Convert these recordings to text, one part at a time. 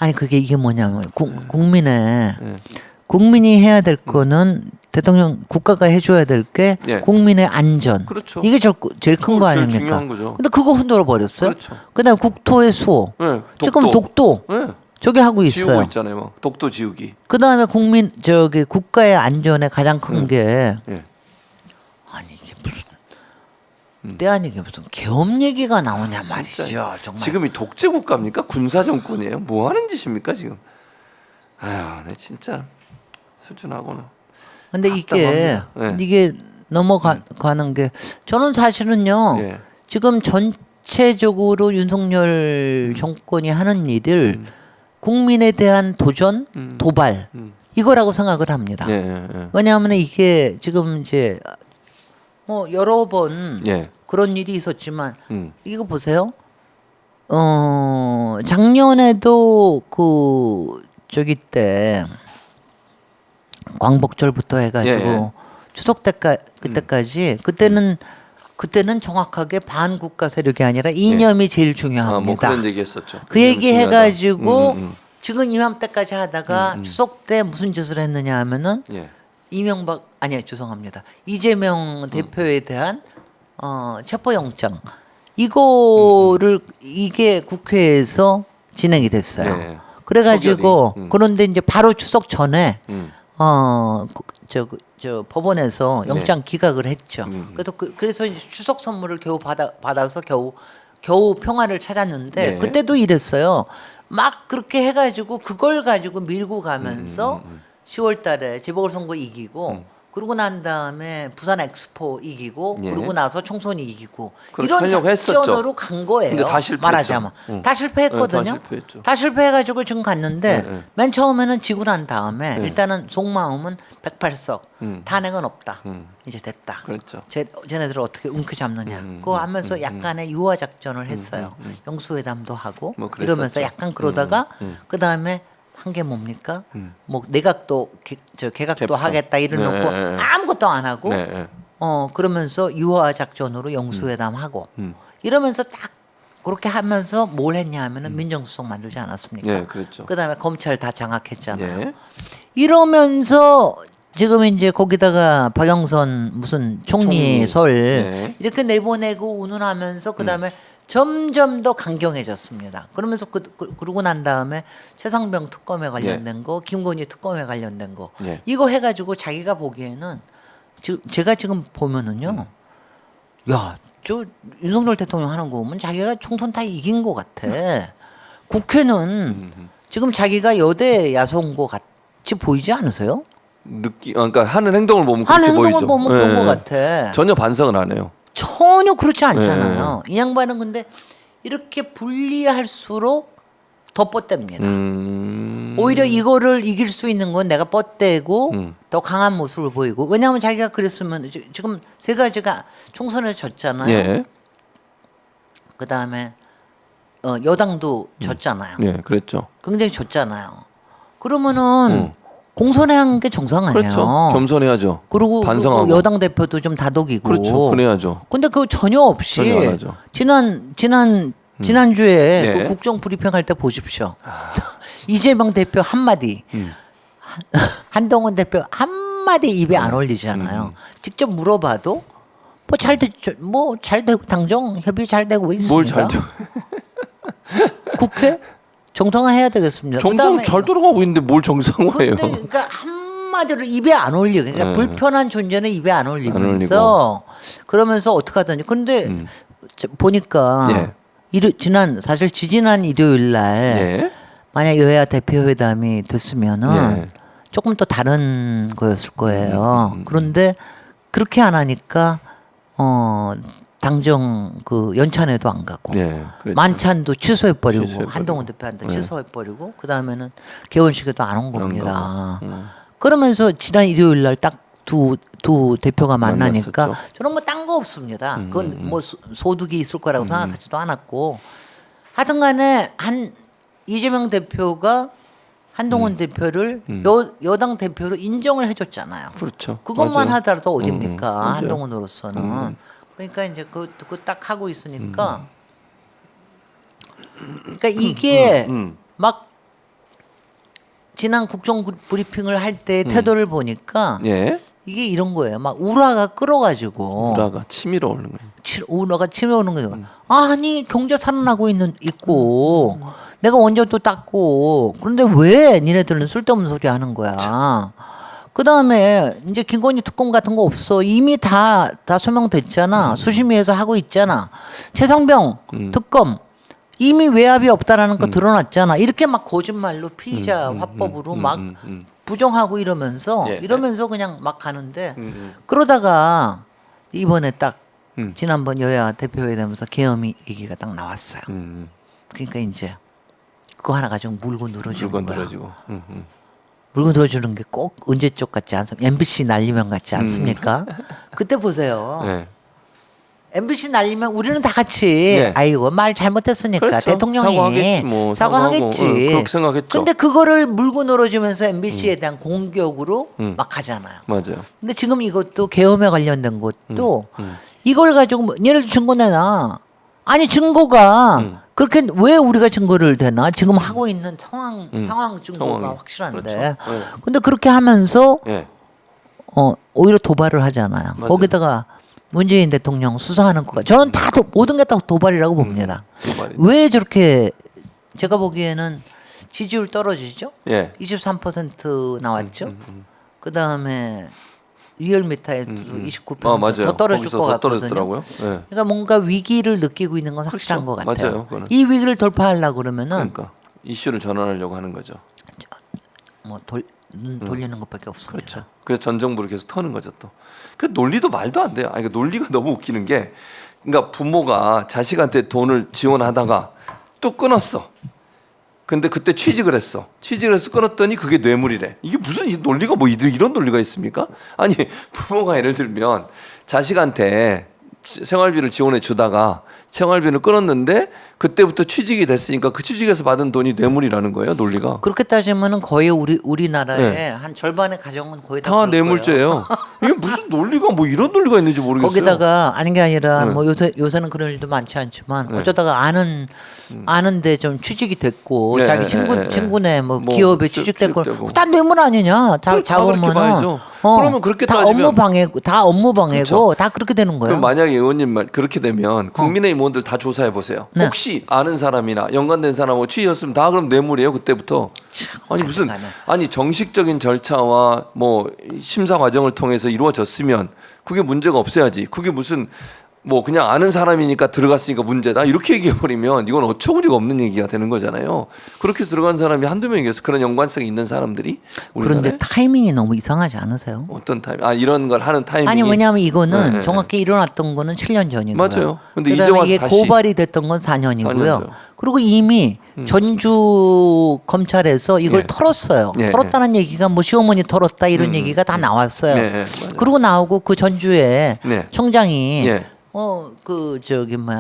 아니 그게 이게 뭐냐면 국민의 예. 국민이 해야 될 거는 대통령 국가가 해줘야 될 게 예. 국민의 안전. 그렇죠. 이게 제일 큰 거 제일 아닙니까? 중요한 거죠. 근데 그거 흔들어 버렸어요. 그렇죠. 그다음 국토의 수호. 예, 지금 독도 예. 저기 하고 지우고 있어요. 있잖아요. 막 독도 지우기. 그다음에 국민 저기 국가의 안전에 가장 큰 게 예. 아니 이게 무슨 때 아니게 무슨 계엄 얘기가 나오냐 말이죠. 정말. 지금 이 독재 국가입니까? 군사 정권이에요? 뭐 하는 짓입니까 지금? 아휴, 네 진짜 수준하고는. 근데 이게 답답합니다. 예. 이게 넘어가는 게 저는 사실은요. 예. 지금 전체적으로 윤석열 정권이 하는 일을 국민에 대한 도전, 도발 이거라고 생각을 합니다. 예, 예, 예. 왜냐하면 이게 지금 이제 뭐 여러 번 예. 그런 일이 있었지만 음. 이거 보세요. 작년에도 그 저기 때 광복절부터 해가지고 예, 예. 추석 그때까지 그때는 정확하게 반국가 세력이 아니라 이념이 제일 중요합니다. 뭐 그런 얘기했었죠. 그 얘기 중요하다. 해가지고 지금 이맘때까지 하다가 추석 때 무슨 짓을 했느냐 하면은 예. 이명박 아니 죄송합니다. 이재명 대표에 대한 체포영장 이거를 이게 국회에서 진행이 됐어요. 네. 그래가지고 표결이. 그런데 이제 바로 추석 전에 음. 저 법원에서 영장 네. 기각을 했죠. 그래서 이제 추석 선물을 겨우 받아서 겨우 평화를 찾았는데 네. 그때도 이랬어요. 막 그렇게 해가지고 그걸 가지고 밀고 가면서 10월달에 재보궐선거 이기고 그러고 난 다음에 부산 엑스포 이기고 예. 그러고 나서 총선 이기고 그렇게 이런 하려고 했었죠. 작전으로 간 거예요. 근데 다 실패했죠. 말하자면 다 실패했거든요. 네, 다 실패했죠. 다 실패해가지고 지금 갔는데 네, 네. 맨 처음에는 지고 난 다음에 일단은 속마음은 108석 탄핵은 없다. 이제 됐다. 그렇죠. 쟤네들을 어떻게 움켜잡느냐. 그거 하면서 약간의 유화 작전을 했어요. 영수회담도 하고 뭐 그랬었죠. 이러면서 약간 그러다가 그 다음에 한 게 뭡니까? 뭐 내각도 개각도 재판. 하겠다 이래놓고 네. 아무것도 안 하고 네, 네. 그러면서 유화 작전으로 영수회담하고 이러면서 딱 그렇게 하면서 뭘 했냐 하면은 민정수석 만들지 않았습니까? 예, 그렇죠. 그다음에 검찰 다 장악했잖아요. 예. 이러면서 지금 이제 거기다가 박영선 무슨 총리 총리. 설 네. 이렇게 내보내고 운운하면서 그다음에 점점 더 강경해졌습니다. 그러면서 그러고 난 다음에 최상병 특검에 관련된 거, 김건희 특검에 관련된 거 예. 이거 해가지고 자기가 보기에는 제가 지금 보면은요, 야, 저 윤석열 대통령 하는 거 보면 자기가 총선 다 이긴 것 같아. 국회는 지금 자기가 여대 야수인 것 같이 보이지 않으세요? 그러니까 하는 행동을 보면 하는 그렇게 행동을 보이죠. 보면 예, 그런 것 예. 같아. 전혀 반성을 안 해요. 전혀 그렇지 않잖아요. 이 양반은 근데 이렇게 불리할수록 더 뻗댑니다. 오히려 이거를 이길 수 있는 건 내가 뻗대고 더 강한 모습을 보이고 왜냐하면 자기가 그랬으면 지금 세 가지가 총선을 졌잖아요. 예. 그 다음에 여당도 졌잖아요. 예, 그랬죠. 굉장히 졌잖아요. 그러면은 공선회 한 게 정상 아니에요. 그렇죠. 겸손해야죠. 그리고 반성하고. 여당 대표도 좀 다독이고. 그렇죠. 그래야죠. 근데 그거 전혀 없이 전혀 안 하죠. 지난주에 네. 그 국정 브리핑 할 때 보십시오. 이재명 대표 한마디, 한동훈 대표 한마디 입에 안 올리잖아요. 직접 물어봐도 뭐 잘 됐죠. 뭐 잘 되고 당정 협의 잘 되고 있습니다. 뭘 잘 돼? 국회 정상화해야 되겠습니다. 정상 그다음에 잘 돌아가고 있는데 뭘 정상화해요? 근데 그러니까 한마디로 입에 안 올려. 그러니까 불편한 존재는 입에 안 올리면서 그러면서 어떻게 하더니 근데 보니까 예. 사실 지지난 일요일 날 예. 만약 여야 대표회담이 됐으면은 예. 조금 또 다른 거였을 거예요. 그런데 그렇게 안 하니까 당정 그 연찬회도 안 가고 예, 그랬죠. 만찬도 취소해버리고 취소해버리고. 한동훈 대표한테 네. 취소해버리고 그 다음에는 개원식에도 안 온 안 겁니다. 가고. 그러면서 지난 일요일 날 딱 두 대표가 만나니까 만났었죠. 저는 뭐 딴 거 없습니다. 그건 뭐 소득이 있을 거라고 생각하지도 않았고 하여튼간에 이재명 대표가 한동훈 대표를 여당 대표로 인정을 해줬잖아요. 그렇죠. 그것만 맞아요. 하더라도 어딥니까 맞아요. 한동훈으로서는. 그러니까 이제 그거 딱 하고 있으니까. 그러니까 이게 막 지난 국정 브리핑을 할 때 태도를 보니까 예. 이게 이런 거예요. 막 우라가 끌어가지고 우라가 치밀어 오르는 거예요. 우라가 치밀어오는 거예요. 아니 경제 살아나고 있고 내가 원전도 땄고 그런데 왜 니네들은 쓸데없는 소리 하는 거야. 그 다음에 이제 김건희 특검 같은 거 없어. 이미 다 소명됐잖아. 수심위에서 하고 있잖아. 최성병 특검 이미 외압이 없다라는 거 드러났잖아. 이렇게 막 거짓말로 피의자 화법으로 막 부정하고 이러면서 예. 그냥 막 가는데 그러다가 이번에 딱 지난번 여야 대표회 되면서 계엄이 얘기가 딱 나왔어요. 그러니까 이제 그거 하나 가지고 물고 늘어지는 물건 거야. 들어지고. 물고 늘어주는 게 꼭 언제적 같지 않습니까? MBC 날리면 같지 않습니까? 그때 보세요. 네. MBC 날리면 우리는 다 같이 네. 아이고 말 잘못했으니까 그렇죠. 대통령이 사과하겠지, 뭐. 사과하겠지. 사과하고, 그렇게 생각했죠. 근데 그거를 물고 늘어주면서 MBC에 대한 공격으로 막 하잖아요. 맞아요. 근데 지금 이것도 계엄에 관련된 것도 이걸 가지고 예를 들어 증거 내놔. 아니 증거가 그렇게 왜 우리가 증거를 대나? 지금 하고 있는 상황 증거가 상황이. 확실한데. 그렇죠. 네. 근데 그렇게 하면서 예. 오히려 도발을 하잖아요. 맞아요. 거기다가 문재인 대통령 수사하는 거가 저는 다 모든 게 다 도발이라고 봅니다. 도발이네. 왜 저렇게 제가 보기에는 지지율 떨어지죠? 예. 23% 나왔죠. 그 다음에 리얼미터에도 29% 아, 맞아요. 더 떨어질 거기서 것 더 같거든요. 떨어졌더라고요. 예. 그러니까 뭔가 위기를 느끼고 있는 건 확실한 그렇죠. 것 같아요. 맞아요, 그거는. 이 위기를 돌파하려고 그러면은 그러니까 이슈를 전환하려고 하는 거죠. 뭐 돌리는 것밖에 없습니다. 그렇죠. 그래서 전 정부를 계속 터는 거죠 또. 그 논리도 말도 안 돼요. 아니 그 논리가 너무 웃기는 게, 그러니까 부모가 자식한테 돈을 지원하다가 또 끊었어. 근데 그때 취직을 했어. 취직을 해서 끊었더니 그게 뇌물이래. 이게 무슨 이 논리가 뭐 이런 논리가 있습니까? 아니 부모가 예를 들면 자식한테 생활비를 지원해 주다가 생활비를 끊었는데 그때부터 취직이 됐으니까 그 취직에서 받은 돈이 뇌물이라는 거예요, 논리가. 그렇게 따지면은 거의 우리나라의 네. 한 절반의 가정은 거의 다 다 그럴 거예요. 뇌물죄예요. 이게 무슨 논리가 뭐 이런 논리가 있는지 모르겠어요. 거기다가 아닌 게 아니라 네. 뭐 요새는 그런 일도 많지 않지만 어쩌다가 아는데 좀 취직이 됐고 네, 자기 네, 네. 친구네 뭐 뭐 기업에 취직되고. 취직됐고 다 뇌물 아니냐? 그걸 다 그렇게 잡으면은 봐야죠. 그러면 그렇게 다 따지면- 업무 방해고 그렇죠. 다 그렇게 되는 거예요. 그럼 만약에 의원님 말 그렇게 되면 국민의힘 의원들 다 조사해 보세요. 네. 혹시 아는 사람이나 연관된 사람하고 취직했으면 다 그럼 뇌물이에요 그때부터. 아니 무슨 가네. 아니 정식적인 절차와 뭐 심사 과정을 통해서 이루어졌으면 그게 문제가 없어야지. 그게 무슨 뭐 그냥 아는 사람이니까 들어갔으니까 문제다 이렇게 얘기해 버리면 이건 어처구니가 없는 얘기가 되는 거잖아요. 그렇게 들어간 사람이 한두 명이겠어. 그런 연관성이 있는 사람들이 우리나라에? 그런데 타이밍이 너무 이상하지 않으세요? 어떤 타이밍? 아 이런 걸 하는 타이밍이 아니 왜냐하면 이거는 네, 네. 정확히 일어났던 거는 7년 전이고요. 맞아요. 근데 이제 그다음에 와서 이게 다시 고발이 됐던 건 4년이고요. 4년 전. 그리고 이미 전주 검찰에서 이걸 예. 털었어요. 예, 털었다는 얘기가 뭐 시어머니 털었다 이런 얘기가 다 나왔어요. 네, 네, 맞아요. 그러고 나오고 그 전주에 네. 청장이 예.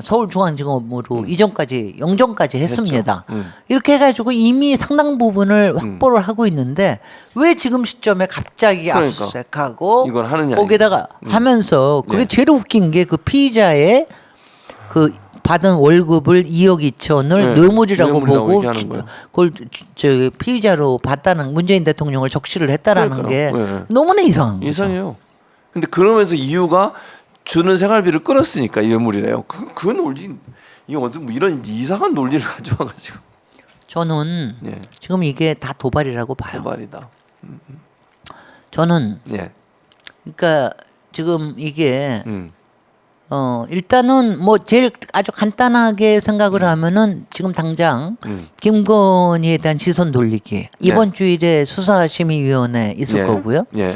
서울중앙지검으로 이전까지 영전까지 했습니다. 했죠. 이렇게 해가지고 이미 상당 부분을 확보를 하고 있는데 왜 지금 시점에 갑자기 그러니까. 압수수색하고 이걸 하느냐, 거기다가 하면서 그게 네. 제일 웃긴 게 그 피의자의 그 받은 월급을 2억 2천을 네. 뇌물이라고 뇌물이라고 보고 얘기하는 거예요. 그걸 피의자로 봤다는 문재인 대통령을 적시를 했다라는 게 그러니까요. 네. 너무나 이상한 거죠. 이상해요. 근데 그러면서 이유가 주는 생활비를 끊었으니까 뇌물이래요. 그 논리 이거 어떤 뭐 이런 이상한 논리를 가져와가지고 저는 예. 지금 이게 다 도발이라고 봐요. 도발이다. 저는 예. 그러니까 지금 이게 음. 일단은 뭐 제일 아주 간단하게 생각을 하면은 지금 당장 김건희에 대한 시선 돌리기 이번 주일에 수사심의위원회 있을 예. 거고요. 예.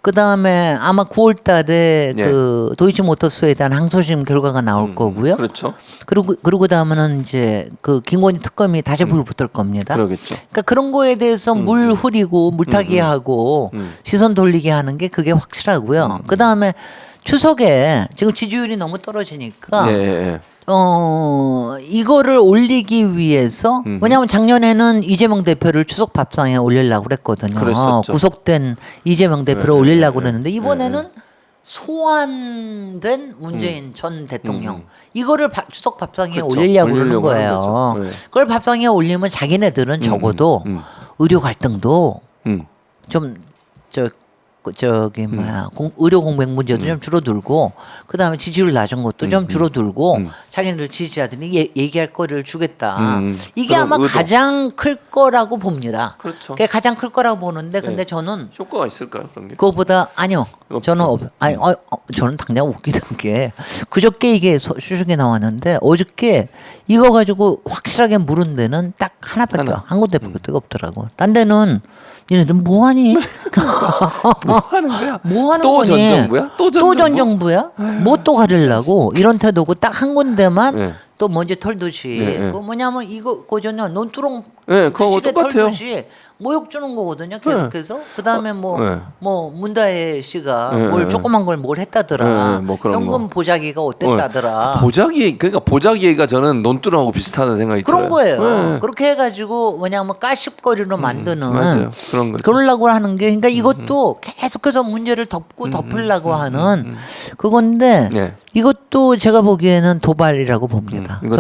그 다음에 아마 9월달에 예. 그 도이치모터스에 대한 항소심 결과가 나올 거고요. 그렇죠. 그러고 다음에는 이제 그 김건희 특검이 다시 불 붙을 겁니다. 그러겠죠. 그러니까 그런 거에 대해서 물 흐리고 물타기 하고 시선 돌리게 하는 게 그게 확실하고요. 그 다음에 추석에 지금 지지율이 너무 떨어지니까 예, 예. 이거를 올리기 위해서 왜냐하면 작년에는 이재명 대표를 추석 밥상에 올리려고 그랬거든요. 그랬었죠. 구속된 이재명 대표를 네, 올리려고 네, 그랬는데 이번에는 소환된 문재인 전 대통령 이거를 추석 밥상에 그렇죠. 올리려고 그러는 올리려고 하는 거예요. 거죠. 네. 그걸 밥상에 올리면 자기네들은 적어도 의료 갈등도 음. 좀 저기 뭐야 의료 공백 문제도 좀 줄어들고 그다음에 지지율 낮은 것도 좀 줄어들고 자기네들 지지자들이 얘기할 거리를 주겠다. 이게 그런 아마 의도. 가장 클 거라고 봅니다. 그렇죠. 그게 가장 클 거라고 보는데 근데 네. 저는 효과가 있을까요 그런 게? 그거보다 아니요. 저는 저는 당장 웃기는 게 그저께 이게 수식에 나왔는데 어저께 이거 가지고 확실하게 물은 데는 딱 하나밖에 한 군데밖에 없더라고. 딴 데는 얘네들 뭐하니? 뭐 하는 거야? 뭐 하는 또 거니? 전 정부야? 또 전 또 전 정부? 정부야? 뭐 또 가리려고 이런 태도고 딱 한 군데만 네. 또 먼지 털듯이 네, 네. 그 뭐냐면 이거 고전요 논두렁 네, 그거 시계 똑같아요. 털듯이 모욕 주는 거거든요. 계속해서 그다음에 뭐 네. 문다혜 씨가 네, 뭘 네. 조그만 걸 뭘 했다더라. 네, 뭐 그런 현금 거. 보자기가 어땠다더라. 보자기 그러니까 보자기가 저는 논두렁하고 비슷하다는 생각이 그런 들어요. 거예요. 네. 그렇게 해가지고 뭐냐면 까십거리로 만드는 맞아요. 그런 거죠. 그러려고 하는 게 그러니까 이것도 계속해서 문제를 덮으려고 하는 그건데 네. 이것도 제가 보기에는 도발이라고 봅니다. 이거